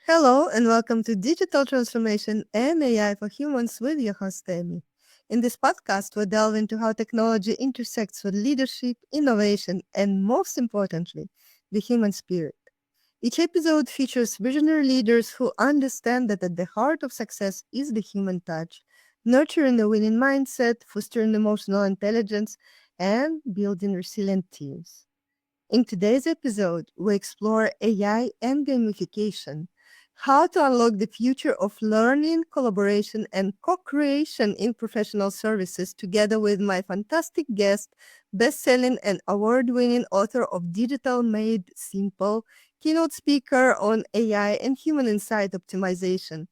Hello and welcome to Digital Transformation and AI for Humans with your host, Amy. In this podcast, we'll delve into how technology intersects with leadership, innovation, and most importantly, the human spirit. Each episode features visionary leaders who understand that at the heart of success is the human touch, nurturing a winning mindset, fostering emotional intelligence, and building resilient teams. In today's episode, we explore AI and gamification, how to unlock the future of learning, collaboration, and co-creation in professional services together with my fantastic guest, best-selling and award-winning author of Digital Made Simple, keynote speaker on AI and Human Insight Optimisation,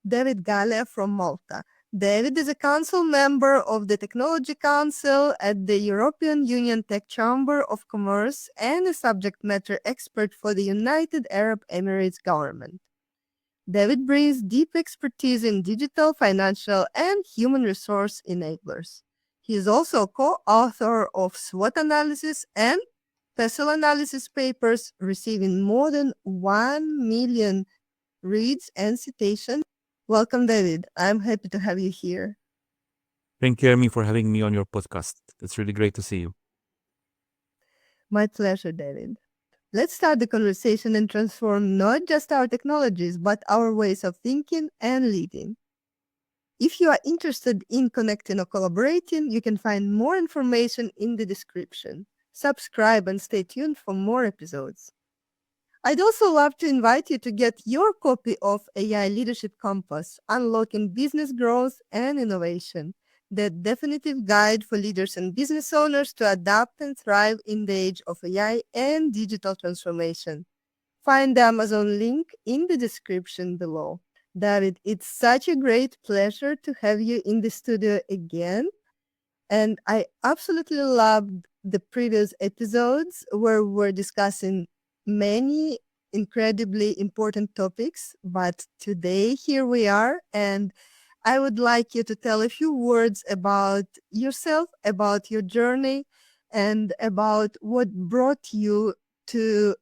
David Galea from Malta. David is a council member of the Technology Council at the European Union Tech Chamber of Commerce and a subject matter expert for the United Arab Emirates Government. David brings deep expertise in digital, financial, and human resource enablers. He is also co-author of SWOT analysis and PESTLE analysis papers, receiving more than 1 million reads and citations. Welcome, David. I'm happy to have you here. Thank you, Amy, for having me on your podcast. It's really great to see you. My pleasure, David. Let's start the conversation and transform not just our technologies, but our ways of thinking and leading. If you are interested in connecting or collaborating, you can find more information in the description. Subscribe and stay tuned for more episodes. I'd also love to invite you to get your copy of AI Leadership Compass, Unlocking Business Growth and Innovation, the definitive guide for leaders and business owners to adapt and thrive in the age of AI and digital transformation. Find the Amazon link in the description below. David, it's such a great pleasure to have you in the studio again. And I absolutely loved the previous episodes where we're discussing many incredibly important topics. But today, here we are. And I would like you to tell a few words about yourself, about your journey, and about what brought you to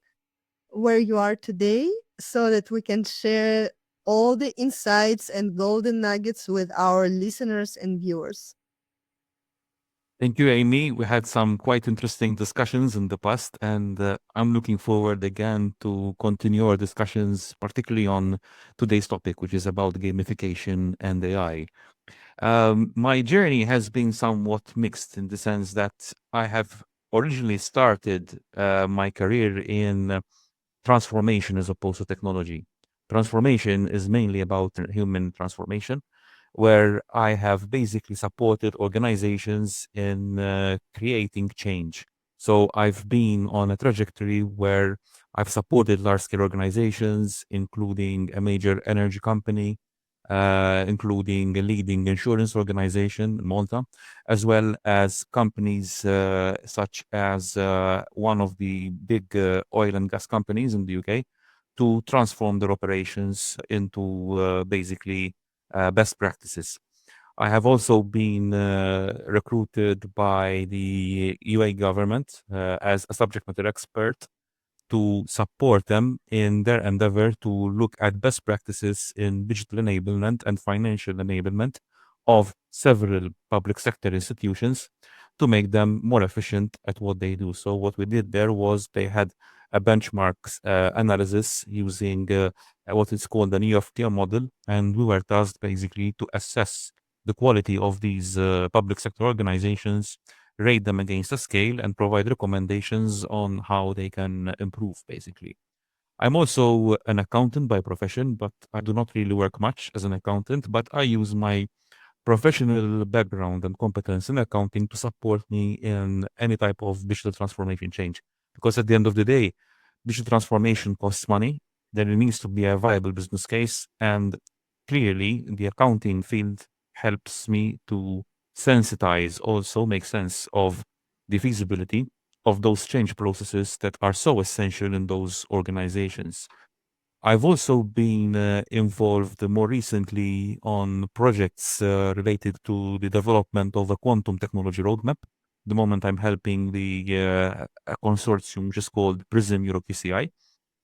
where you are today so that we can share all the insights and golden nuggets with our listeners and viewers. Thank you, Amy. We had some quite interesting discussions in the past, and I'm looking forward again to continue our discussions, particularly on today's topic, which is about gamification and AI. My journey has been somewhat mixed in the sense that I have originally started my career in transformation as opposed to technology. Transformation is mainly about human transformation, where I have basically supported organizations in creating change. So I've been on a trajectory where I've supported large-scale organizations, including a major energy company, including a leading insurance organization in Malta, as well as companies such as one of the big oil and gas companies in the UK to transform their operations into basically best practices. I have also been recruited by the UAE government as a subject matter expert to support them in their endeavor to look at best practices in digital enablement and financial enablement of several public sector institutions to make them more efficient at what they do. So what we did there was they had a benchmarks analysis using what is called an EFTM model, and we were tasked basically to assess the quality of these public sector organizations, rate them against a scale, and provide recommendations on how they can improve, basically. I'm also an accountant by profession, but I do not really work much as an accountant, but I use my professional background and competence in accounting to support me in any type of digital transformation change. Because at the end of the day, digital transformation costs money. There needs to be a viable business case. And clearly, the accounting field helps me to sensitize, also make sense of the feasibility of those change processes that are so essential in those organizations. I've also been involved more recently on projects related to the development of a quantum technology roadmap. The moment I'm helping a consortium which is called PRISM Europe PCI,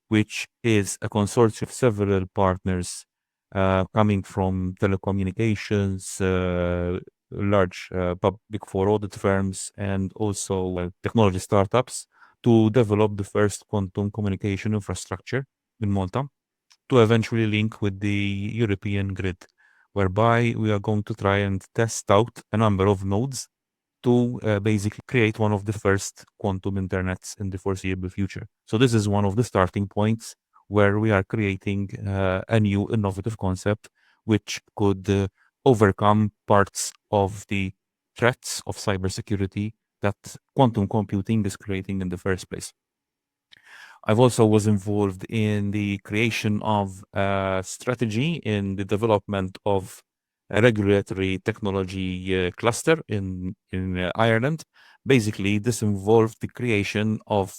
which is a consortium of several partners coming from telecommunications, large big four audit firms, and also technology startups to develop the first quantum communication infrastructure in Malta to eventually link with the European grid, whereby we are going to try and test out a number of nodes to basically create one of the first quantum internets in the foreseeable future. So this is one of the starting points where we are creating a new innovative concept which could overcome parts of the threats of cybersecurity that quantum computing is creating in the first place. I've also was involved in the creation of a strategy in the development of a regulatory technology cluster in Ireland. Basically, this involved the creation of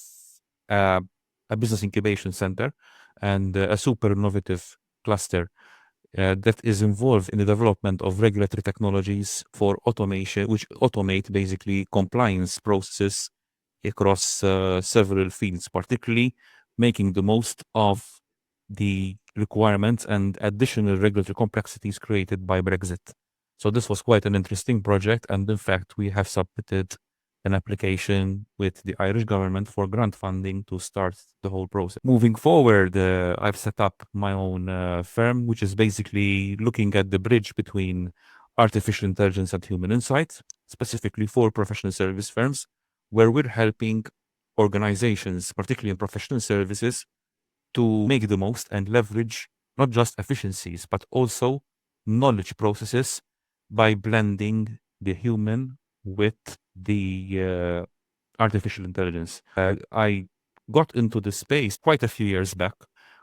uh, a business incubation center and a super innovative cluster that is involved in the development of regulatory technologies for automation, which automate basically compliance processes across several fields, particularly making the most of the requirements and additional regulatory complexities created by Brexit. So this was quite an interesting project, and in fact, we have submitted an application with the Irish government for grant funding to start the whole process. Moving forward, I've set up my own firm, which is basically looking at the bridge between artificial intelligence and human insight, specifically for professional service firms, where we're helping organizations, particularly in professional services, to make the most and leverage not just efficiencies, but also knowledge processes by blending the human with the artificial intelligence. I got into this space quite a few years back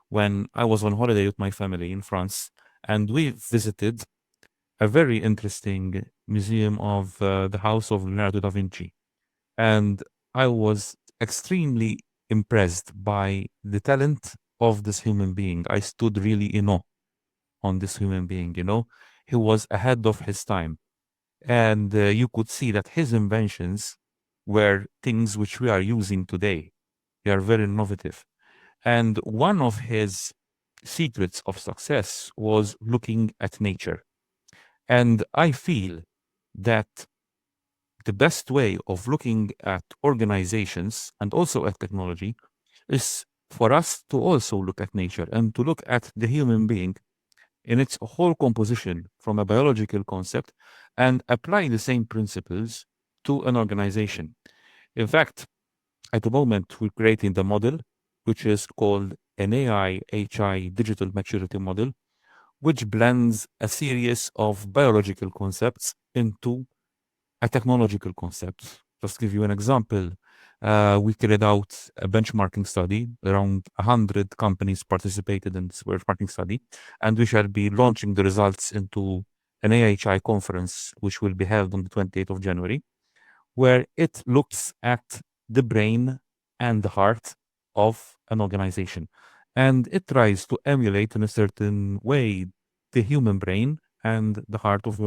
when I was on holiday with my family in France, and we visited a very interesting museum of the house of Leonardo da Vinci. And I was extremely impressed by the talent of this human being. I stood really in awe on this human being, you know. He was ahead of his time. And you could see that his inventions were things which we are using today. They are very innovative. And one of his secrets of success was looking at nature. And I feel that the best way of looking at organizations and also at technology is for us to also look at nature and to look at the human being in its whole composition from a biological concept and apply the same principles to an organization. In fact, at the moment, we're creating the model, which is called an AI HI digital maturity model, which blends a series of biological concepts into a technological concept. Just give you an example. We carried out a benchmarking study. Around 100 companies participated in this benchmarking study, and we shall be launching the results into an AHI conference, which will be held on the 28th of January, where it looks at the brain and the heart of an organization. And it tries to emulate in a certain way the human brain and the heart of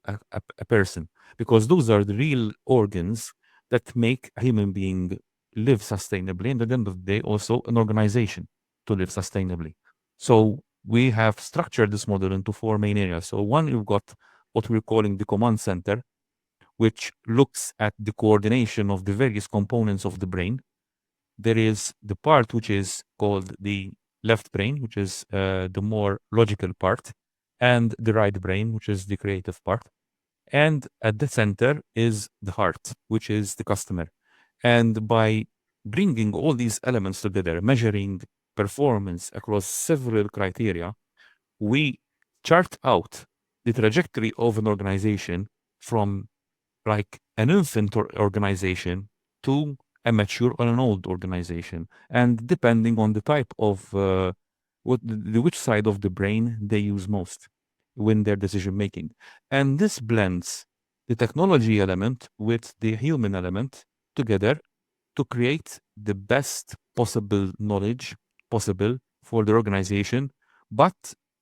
a person, because those are the real organs that make a human being live sustainably, and at the end of the day, also an organization to live sustainably. So we have structured this model into four main areas. So one, you've got what we're calling the command center, which looks at the coordination of the various components of the brain. There is the part which is called the left brain, which is the more logical part, and the right brain, which is the creative part. And at the center is the heart, which is the customer. And by bringing all these elements together, measuring performance across several criteria, we chart out the trajectory of an organization from like an infant organization to a mature or an old organization, and depending on the type of which side of the brain they use most when they're decision making. And this blends the technology element with the human element together to create the best possible knowledge possible for the organization, but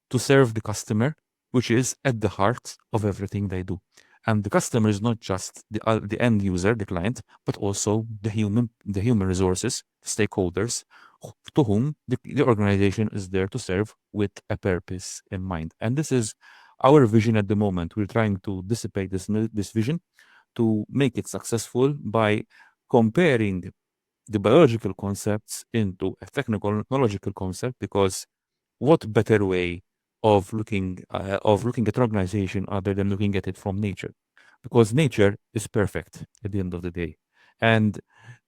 to serve the customer, which is at the heart of everything they do. And the customer is not just the end user, the client, but also the human resources, stakeholders, to whom the organization is there to serve with a purpose in mind. And this is our vision at the moment. We're trying to dissipate this vision to make it successful by comparing the biological concepts into a technological concept, because what better way of looking at organization other than looking at it from nature, because nature is perfect at the end of the day, and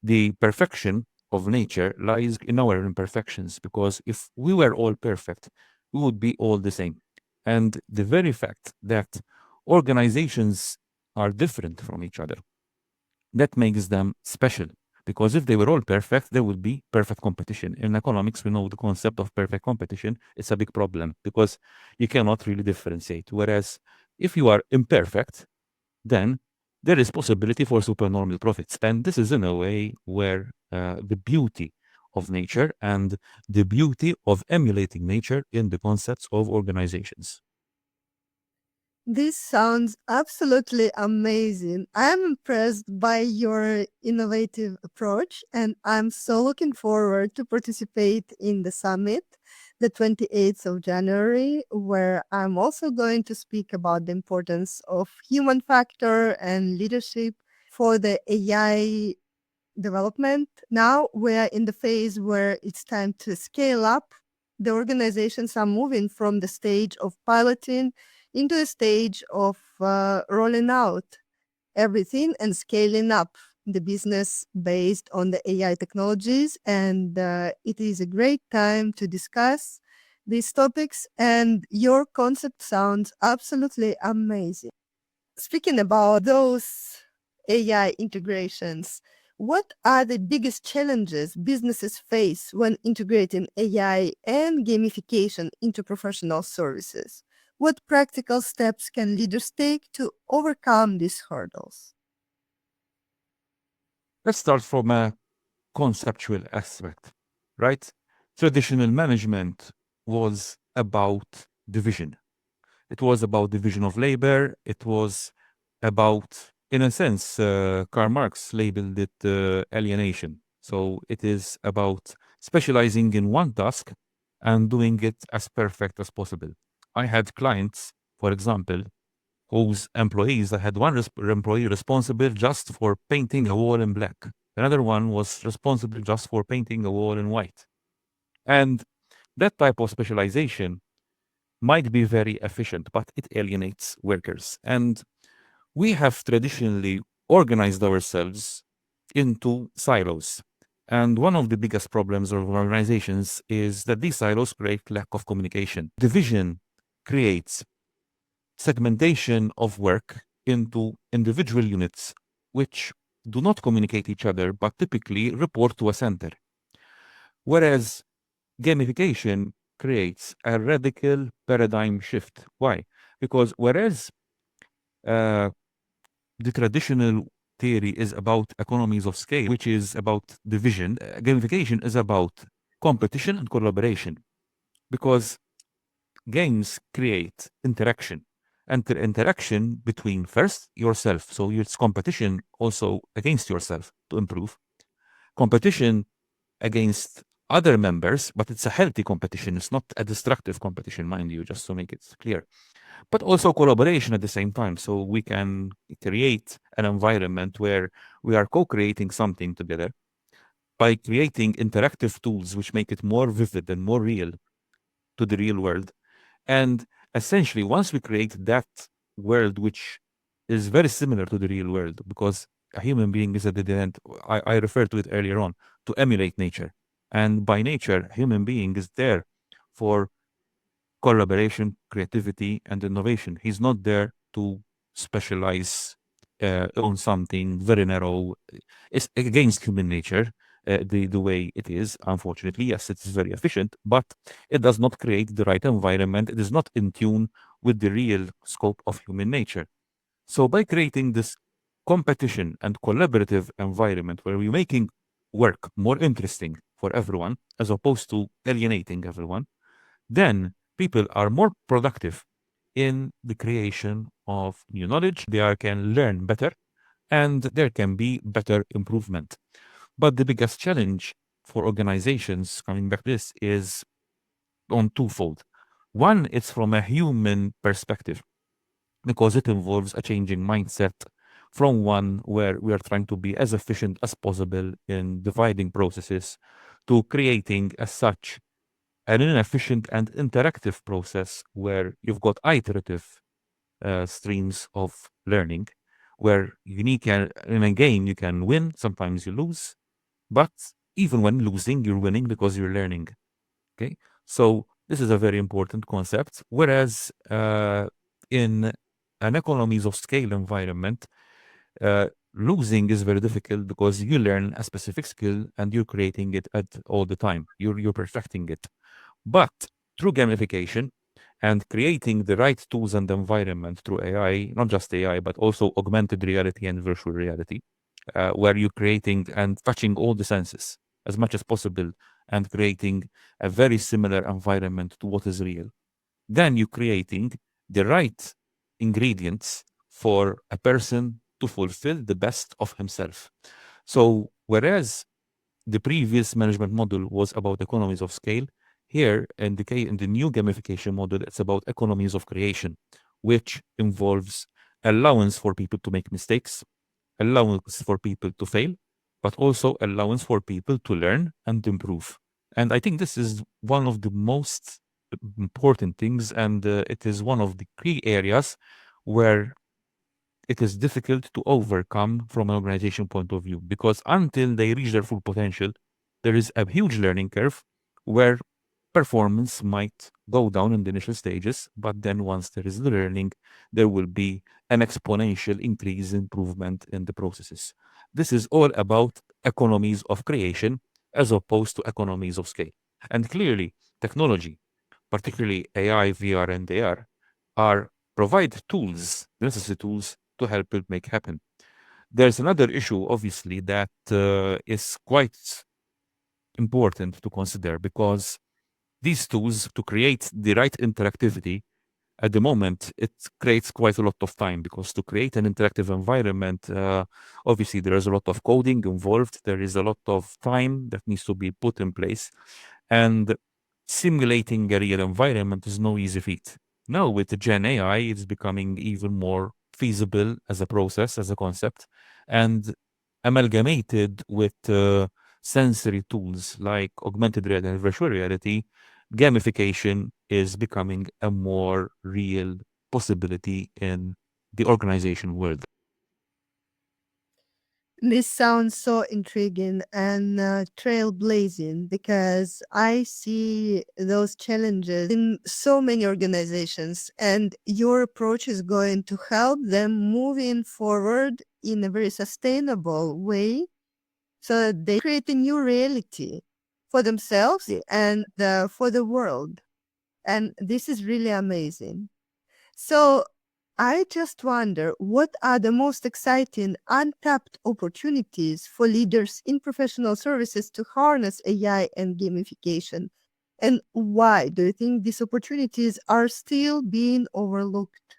the perfection of nature lies in our imperfections, because if we were all perfect, we would be all the same. And the very fact that organizations are different from each other, that makes them special. Because if they were all perfect, there would be perfect competition. In economics, we know the concept of perfect competition. It's a big problem because you cannot really differentiate. Whereas if you are imperfect, then there is possibility for supernormal profits. And this is in a way where the beauty of nature and the beauty of emulating nature in the concepts of organizations. This sounds absolutely amazing. I am impressed by your innovative approach, and I'm so looking forward to participate in the summit, the 28th of January, where I'm also going to speak about the importance of human factor and leadership for the AI development. Now we're in the phase where it's time to scale up. The organizations are moving from the stage of piloting into a stage of rolling out everything and scaling up the business based on the AI technologies. And it is a great time to discuss these topics. And your concept sounds absolutely amazing. Speaking about those AI integrations, what are the biggest challenges businesses face when integrating AI and gamification into professional services? What practical steps can leaders take to overcome these hurdles? Let's start from a conceptual aspect, right? Traditional management was about division. It was about division of labor. It was about, in a sense, Karl Marx labeled it alienation. So it is about specializing in one task and doing it as perfect as possible. I had clients, for example, whose employees, I had one employee responsible just for painting a wall in black. Another one was responsible just for painting a wall in white. And that type of specialization might be very efficient, but it alienates workers. And we have traditionally organized ourselves into silos. And one of the biggest problems of organizations is that these silos create lack of communication. Division creates segmentation of work into individual units, which do not communicate each other, but typically report to a center. Whereas gamification creates a radical paradigm shift. Why? Because whereas uh, the traditional theory is about economies of scale, which is about division, gamification is about competition and collaboration. Because games create interaction, and the interaction between first yourself. So it's competition also against yourself to improve. Competition against other members, but it's a healthy competition. It's not a destructive competition, mind you, just to make it clear. But also collaboration at the same time. So we can create an environment where we are co-creating something together by creating interactive tools which make it more vivid and more real to the real world. And essentially, once we create that world, which is very similar to the real world, because a human being is at the end, I referred to it earlier on, to emulate nature. And by nature, human being is there for collaboration, creativity, and innovation. He's not there to specialize on something very narrow. It's against human nature, the way it is. Unfortunately, yes, it is very efficient, but it does not create the right environment. It is not in tune with the real scope of human nature. So by creating this competition and collaborative environment where we're making work more interesting for everyone as opposed to alienating everyone, then people are more productive in the creation of new knowledge. Can learn better, and there can be better improvement. But the biggest challenge for organizations, coming back to this, is on twofold. One, it's from a human perspective, because it involves a changing mindset from one where we are trying to be as efficient as possible in dividing processes to creating as such an inefficient and interactive process where you've got iterative streams of learning, where in a game you can win, sometimes you lose, but even when losing, you're winning because you're learning. Okay, so this is a very important concept. Whereas in an economies of scale environment, losing is very difficult because you learn a specific skill and you're creating it at all the time. You're perfecting it. But through gamification and creating the right tools and environment through AI, not just AI, but also augmented reality and virtual reality, where you're creating and touching all the senses as much as possible and creating a very similar environment to what is real. Then you're creating the right ingredients for a person to fulfill the best of himself. So, whereas the previous management model was about economies of scale, here in the new gamification model, it's about economies of creation, which involves allowance for people to make mistakes, allowance for people to fail, but also allowance for people to learn and improve. And I think this is one of the most important things, and it is one of the key areas where it is difficult to overcome from an organization point of view, because until they reach their full potential, there is a huge learning curve where performance might go down in the initial stages, but then once there is the learning, there will be an exponential increase improvement in the processes. This is all about economies of creation as opposed to economies of scale. And clearly, technology, particularly AI, VR, and AR, are provide tools, necessary tools to help it make happen. There's another issue, obviously, that is quite important to consider, because these tools, to create the right interactivity, at the moment, it creates quite a lot of time, because to create an interactive environment, obviously there is a lot of coding involved. There is a lot of time that needs to be put in place. And simulating a real environment is no easy feat. Now, with the Gen AI, it's becoming even more feasible as a process, as a concept, and amalgamated with sensory tools like augmented reality and virtual reality. Gamification is becoming a more real possibility in the organization world. This sounds so intriguing and trailblazing, because I see those challenges in so many organizations, and your approach is going to help them moving forward in a very sustainable way, so that they create a new reality for themselves and for the world. And this is really amazing. So I just wonder, what are the most exciting untapped opportunities for leaders in professional services to harness AI and gamification? And why do you think these opportunities are still being overlooked?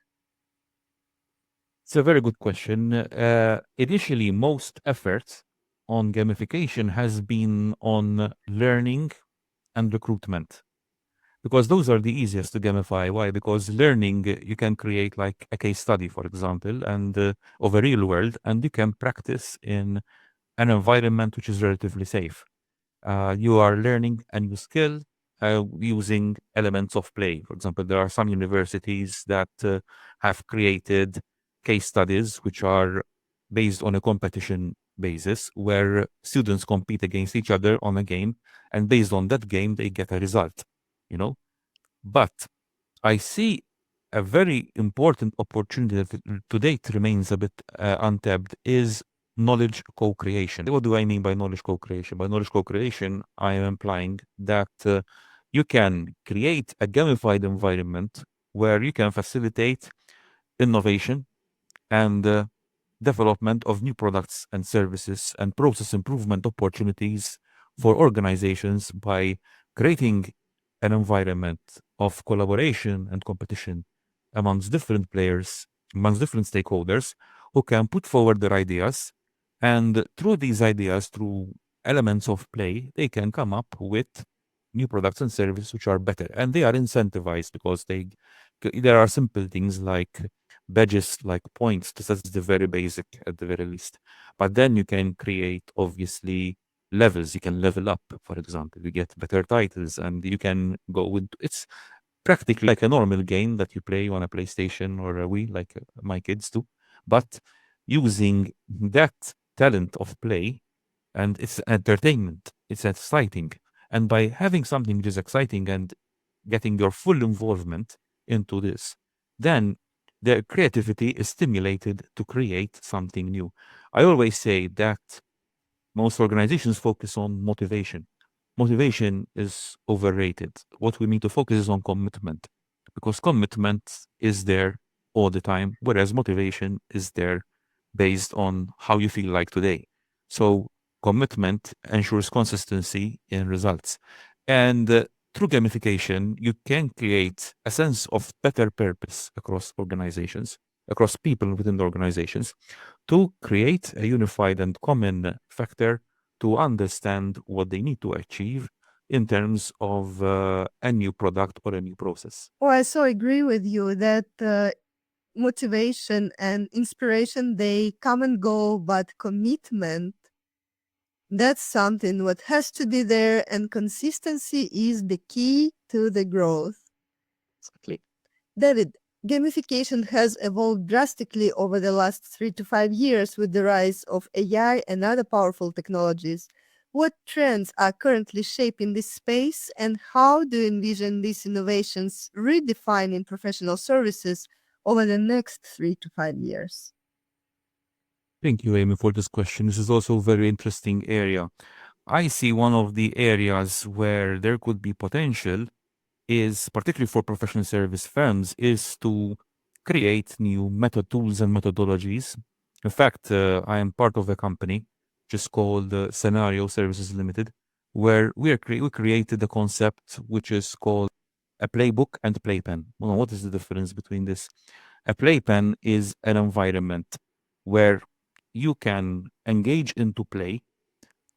It's a very good question. Initially, most effort on gamification has been on learning and recruitment, because those are the easiest to gamify. Why? Because learning, you can create like a case study, for example, and of a real world, and you can practice in an environment which is relatively safe. You are learning a new skill using elements of play. For example, there are some universities that have created case studies which are based on a competition basis, where students compete against each other on a game, and based on that game, they get a result, you know. But I see a very important opportunity that to date remains a bit untapped, is knowledge co-creation. What do I mean by knowledge co-creation? By knowledge co-creation, I am implying that you can create a gamified environment where you can facilitate innovation and development of new products and services and process improvement opportunities for organizations by creating an environment of collaboration and competition amongst different players, amongst different stakeholders, who can put forward their ideas. And through these ideas, through elements of play, they can come up with new products and services which are better. And they are incentivized because there are simple things like badges, like points. That's the very basic at the very least. But then you can create, obviously, levels. You can level up, for example. You get better titles and you can go with it's practically like a normal game that you play on a PlayStation or a Wii, like my kids do. But using that talent of play, and it's entertainment, it's exciting. And by having something which is exciting and getting your full involvement into this, then the creativity is stimulated to create something new. I always say that most organizations focus on motivation. Motivation is overrated. What we need to focus is on commitment, because commitment is there all the time, whereas motivation is there based on how you feel like today. So commitment ensures consistency in results. And through gamification, you can create a sense of better purpose across organizations, across people within the organizations, to create a unified and common factor to understand what they need to achieve in terms of a new product or a new process. Oh, I so agree with you that motivation and inspiration, they come and go, but commitment, that's something what has to be there, and consistency is the key to the growth. Exactly. David, gamification has evolved drastically over the last 3 to 5 years with the rise of AI and other powerful technologies. What trends are currently shaping this space, and how do you envision these innovations redefining professional services over the next 3 to 5 years? Thank you, Amy, for this question. This is also a very interesting area. I see one of the areas where there could be potential is, particularly for professional service firms, is to create new method tools and methodologies. In fact, I am part of a company just called Scenario Services Limited, where we created a concept which is called a playbook and playpen. Well, what is the difference between this? A playpen is an environment where you can engage into play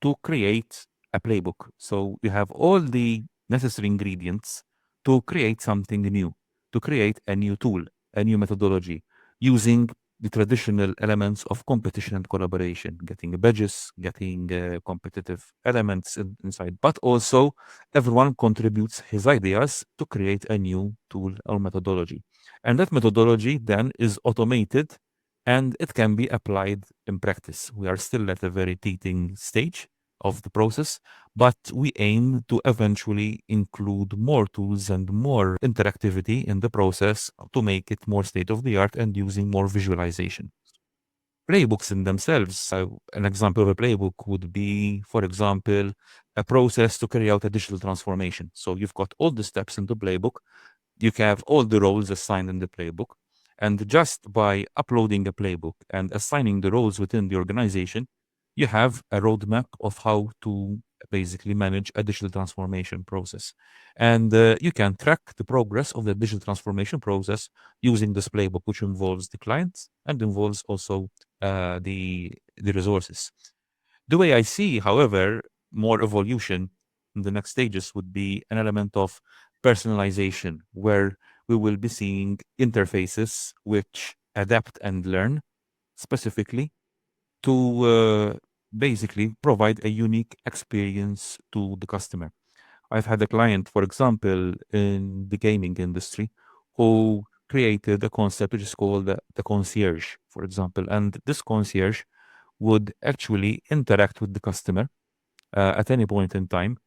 to create a playbook. So you have all the necessary ingredients to create something new, to create a new tool, a new methodology, using the traditional elements of competition and collaboration, getting badges, getting competitive elements inside, but also everyone contributes his ideas to create a new tool or methodology. And that methodology then is automated and it can be applied in practice. We are still at a very teething stage of the process, but we aim to eventually include more tools and more interactivity in the process to make it more state of the art and using more visualization. Playbooks in themselves, an example of a playbook would be, for example, a process to carry out a digital transformation. So you've got all the steps in the playbook, you can have all the roles assigned in the playbook. And just by uploading a playbook and assigning the roles within the organization, you have a roadmap of how to basically manage a digital transformation process. And you can track the progress of the digital transformation process using this playbook, which involves the clients and involves also the resources. The way I see, however, more evolution in the next stages would be an element of personalization, where we will be seeing interfaces which adapt and learn specifically to basically provide a unique experience to the customer. I've had a client, for example, in the gaming industry, who created a concept which is called the concierge, for example. And this concierge would actually interact with the customer at any point in time.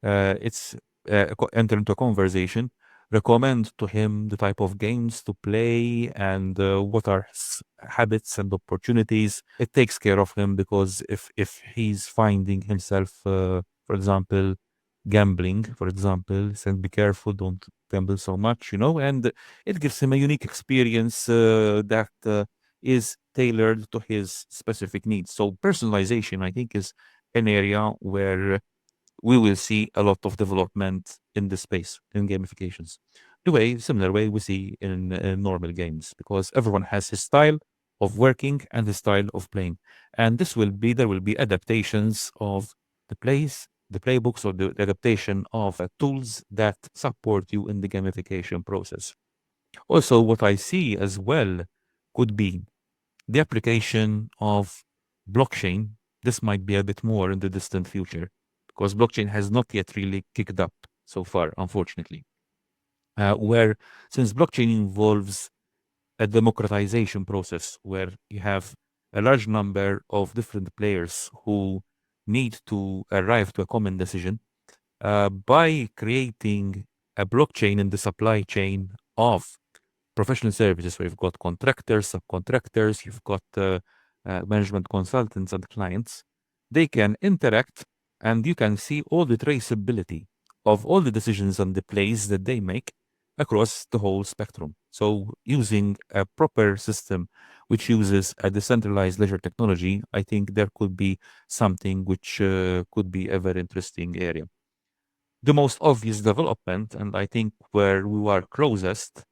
It's enter into a conversation, recommend to him the type of games to play and what are his habits and opportunities. It takes care of him because if he's finding himself, for example, gambling, for example, said be careful, don't gamble so much, and it gives him a unique experience that is tailored to his specific needs. So personalization, I think, is an area where we will see a lot of development in this space in gamifications. Similar way we see in normal games, because everyone has his style of working and his style of playing, and there will be adaptations of the playbooks or the adaptation of tools that support you in the gamification process. Also, what I see as well could be the application of blockchain. This might be a bit more in the distant future because blockchain has not yet really kicked up so far, unfortunately. Where since blockchain involves a democratization process where you have a large number of different players who need to arrive to a common decision, by creating a blockchain in the supply chain of professional services, where you've got contractors, subcontractors, you've got management consultants and clients, they can interact and you can see all the traceability of all the decisions and the plays that they make across the whole spectrum. So using a proper system which uses a decentralized ledger technology, I think there could be something which could be a very interesting area. The most obvious development, and I think where we are closest,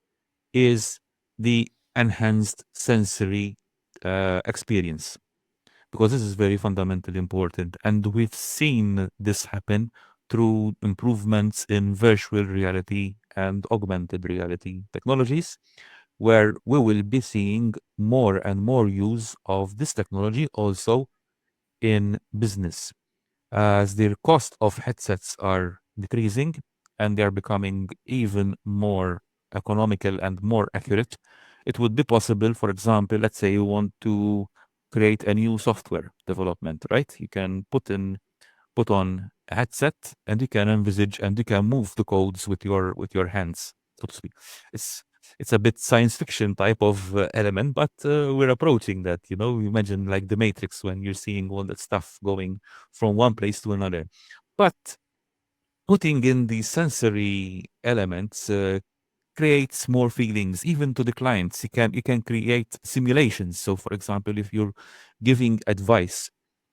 is the enhanced sensory experience, because this is very fundamentally important. And we've seen this happen through improvements in virtual reality and augmented reality technologies, where we will be seeing more and more use of this technology also in business, as their cost of headsets are decreasing and they are becoming even more economical and more accurate. It would be possible, for example, let's say you want to create a new software development, right? You can put on a headset and you can envisage and you can move the codes with your hands, so to speak. It's it's a bit science fiction type of element, but we're approaching that. You know, imagine like the Matrix when you're seeing all that stuff going from one place to another. But putting in the sensory elements creates more feelings even to the clients. You can create simulations. So for example, if you're giving advice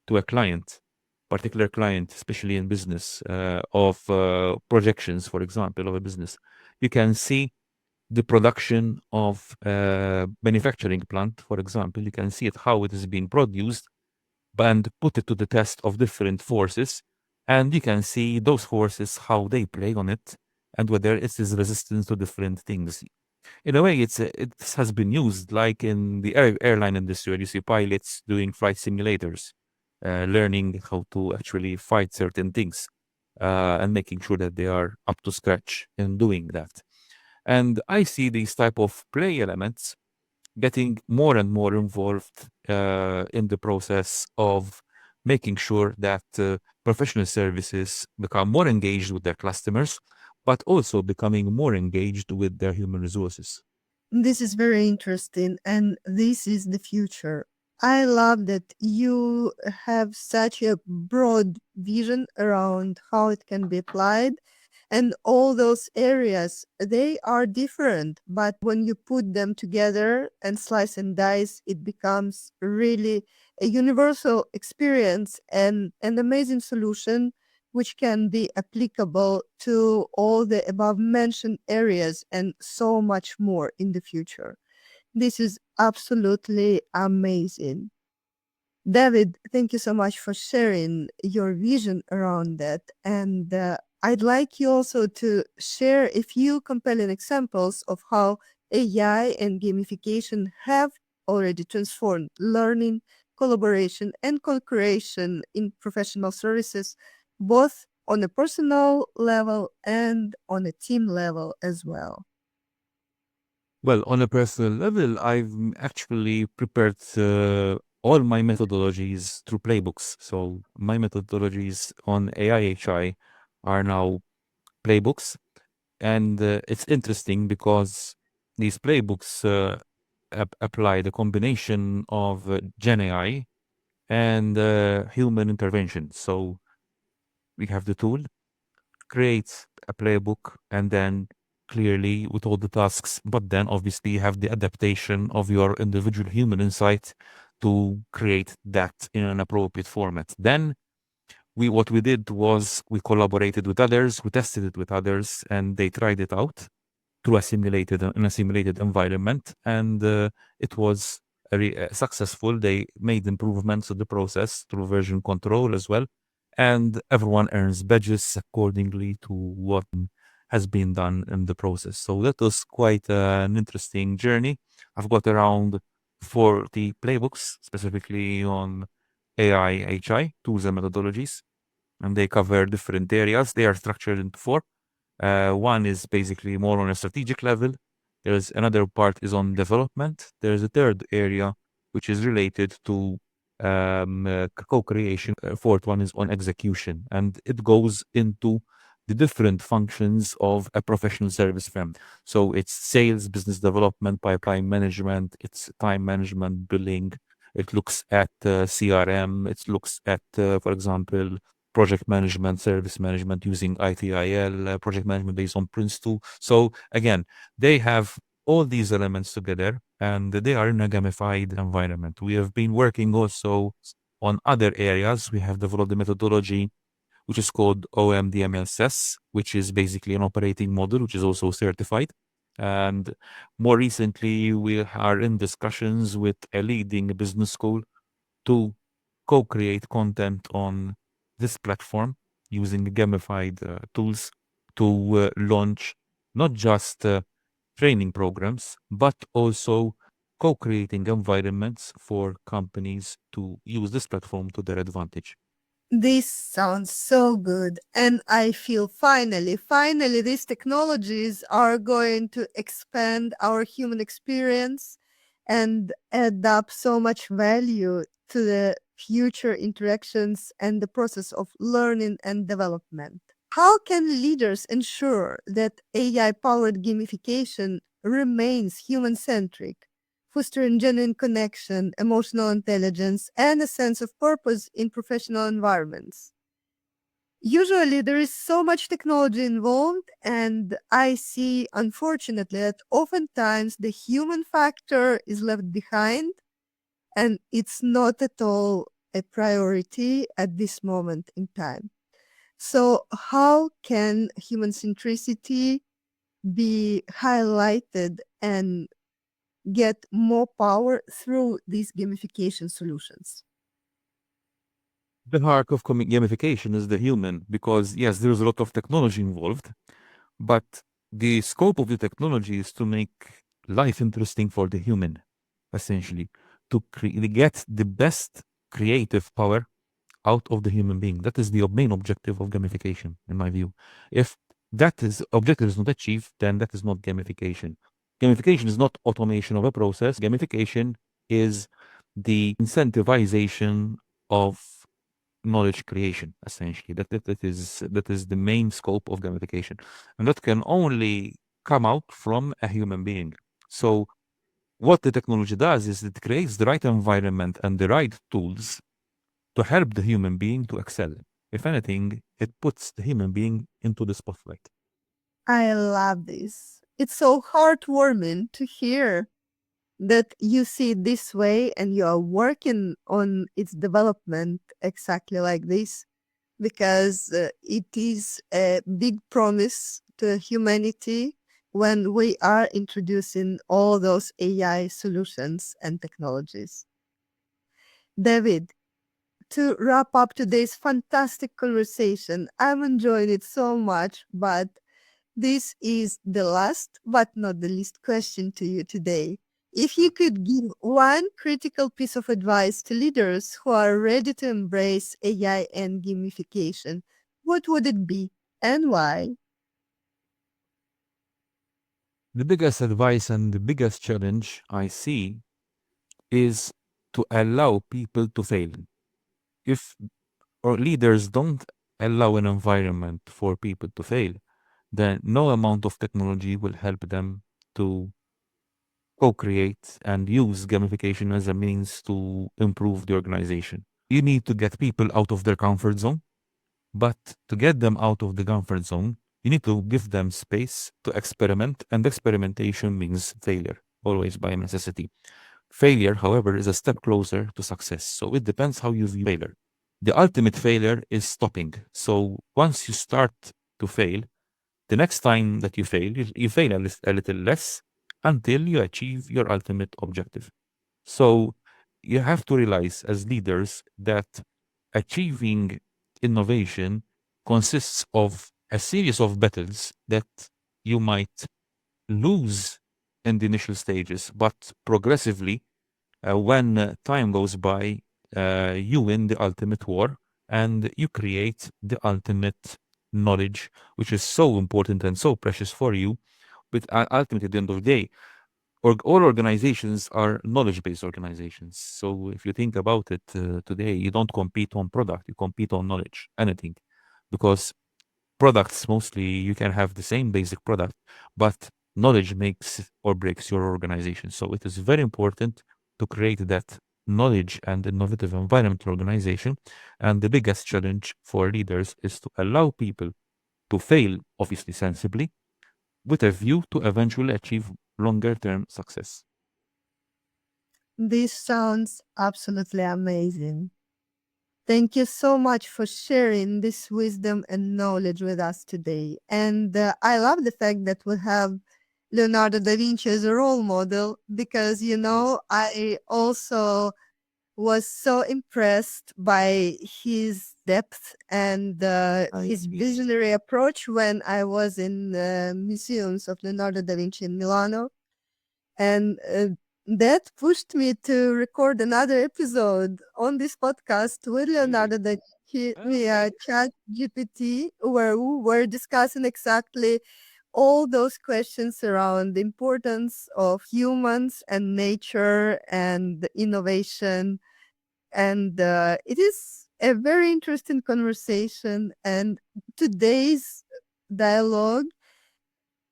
to a client, particular client, especially in business, of projections, for example, of a business, you can see the production of a manufacturing plant, for example. You can see it, how it is being produced, and put it to the test of different forces, and you can see those forces, how they play on it, and whether it is resistant to different things. In a way, it has been used like in the airline industry, where you see pilots doing flight simulators, learning how to actually fight certain things, and making sure that they are up to scratch in doing that. And I see these type of play elements getting more and more involved in the process of making sure that professional services become more engaged with their customers, but also becoming more engaged with their human resources. This is very interesting, and this is the future. I love that you have such a broad vision around how it can be applied. And all those areas, they are different, but when you put them together and slice and dice, it becomes really a universal experience and an amazing solution which can be applicable to all the above mentioned areas and so much more in the future. This is absolutely amazing. David, thank you so much for sharing your vision around that. And I'd like you also to share a few compelling examples of how AI and gamification have already transformed learning, collaboration, and co-creation in professional services, both on a personal level and on a team level as well. Well, on a personal level, I've actually prepared all my methodologies through playbooks. So my methodologies on AI are now playbooks. And it's interesting because these playbooks apply the combination of Gen AI and human intervention. So we have the tool, create a playbook, and then clearly with all the tasks, but then obviously you have the adaptation of your individual human insight to create that in an appropriate format. Then what we did was we collaborated with others, we tested it with others, and they tried it out through a simulated environment, and it was very successful. They made improvements to the process through version control as well, and everyone earns badges accordingly to what has been done in the process. So that was quite an interesting journey. I've got around 40 playbooks specifically on AI, HI, tools and methodologies, and they cover different areas. They are structured into four. One is basically more on a strategic level. There's another part is on development. There's a third area which is related to co-creation. Fourth one is on execution, and it goes into the different functions of a professional service firm. So it's sales, business development, pipeline management, it's time management, billing. It looks at CRM. It looks at, for example, project management, service management using ITIL, project management based on Prince2. So again, they have all these elements together and they are in a gamified environment. We have been working also on other areas. We have developed a methodology which is called OMDMSS, which is basically an operating model, which is also certified. And more recently, we are in discussions with a leading business school to co-create content on this platform using gamified tools to launch not just training programs, but also co-creating environments for companies to use this platform to their advantage. This sounds so good. And I feel finally, these technologies are going to expand our human experience and add up so much value to the future interactions and the process of learning and development. How can leaders ensure that AI powered gamification remains human centric, fostering genuine connection, emotional intelligence, and a sense of purpose in professional environments? Usually, there is so much technology involved, and I see, unfortunately, that oftentimes the human factor is left behind, and it's not at all a priority at this moment in time. So, how can human centricity be highlighted and get more power through these gamification solutions? The heart of gamification is the human because, yes, there's a lot of technology involved, but the scope of the technology is to make life interesting for the human, essentially, to get the best creative power out of the human being. That is the main objective of gamification, in my view. If that is objective is not achieved, then that is not gamification. Gamification is not automation of a process. Gamification is the incentivization of knowledge creation, essentially. That is the main scope of gamification, and that can only come out from a human being. So what the technology does is it creates the right environment and the right tools to help the human being to excel. If anything, it puts the human being into the spotlight. I love this. It's so heartwarming to hear that you see it this way and you are working on its development exactly like this, because it is a big promise to humanity when we are introducing all those AI solutions and technologies. David, to wrap up today's fantastic conversation, I'm enjoying it so much, but this is the last but not the least question to you today. If you could give one critical piece of advice to leaders who are ready to embrace AI and gamification, what would it be and why? The biggest advice and the biggest challenge I see is to allow people to fail. If or leaders don't allow an environment for people to fail, then no amount of technology will help them to co-create and use gamification as a means to improve the organization. You need to get people out of their comfort zone, but to get them out of the comfort zone, you need to give them space to experiment, and experimentation means failure, always by necessity. Failure, however, is a step closer to success. So it depends how you view failure. The ultimate failure is stopping. So once you start to fail, the next time that you fail, you fail a little less until you achieve your ultimate objective. So you have to realize as leaders that achieving innovation consists of a series of battles that you might lose in the initial stages, but progressively, when time goes by, you win the ultimate war and you create the ultimate knowledge, which is so important and so precious for you. But ultimately, at the end of the day, all organizations are knowledge-based organizations. So if you think about it today, you don't compete on product, you compete on knowledge, anything. Because products, mostly you can have the same basic product, but knowledge makes or breaks your organization. So it is very important to create that knowledge and innovative environment organization. And the biggest challenge for leaders is to allow people to fail, obviously sensibly, with a view to eventually achieve longer term success. This sounds absolutely amazing. Thank you so much for sharing this wisdom and knowledge with us today. And I love the fact that we have Leonardo da Vinci as a role model because, Yes. I also was so impressed by his depth and I his agree. visionary approach when I was in museums of Leonardo da Vinci in Milano. And that pushed me to record another episode on this podcast with Really? Leonardo da Vinci Okay. via Chat GPT, where we were discussing exactly all those questions around the importance of humans and nature and innovation. And it is a very interesting conversation. And today's dialogue,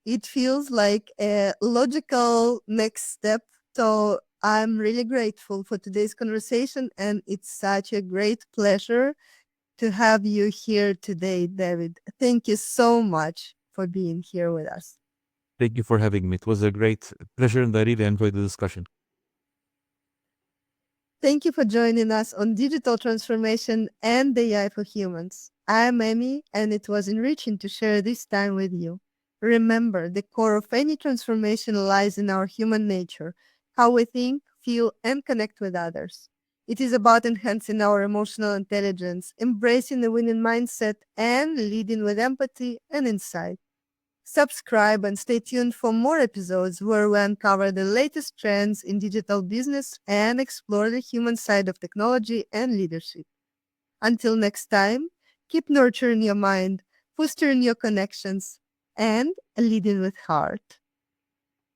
it feels like a logical next step. So I'm really grateful for today's conversation, and it's such a great pleasure to have you here today, David. Thank you so much for being here with us. Thank you for having me. It was a great pleasure and I really enjoyed the discussion. Thank you for joining us on Digital Transformation and AI for Humans. I'm Emmy, and it was enriching to share this time with you. Remember, the core of any transformation lies in our human nature, how we think, feel, and connect with others. It is about enhancing our emotional intelligence, embracing the winning mindset, and leading with empathy and insight. Subscribe and stay tuned for more episodes where we uncover the latest trends in digital business and explore the human side of technology and leadership. Until next time, keep nurturing your mind, fostering your connections, and leading with heart.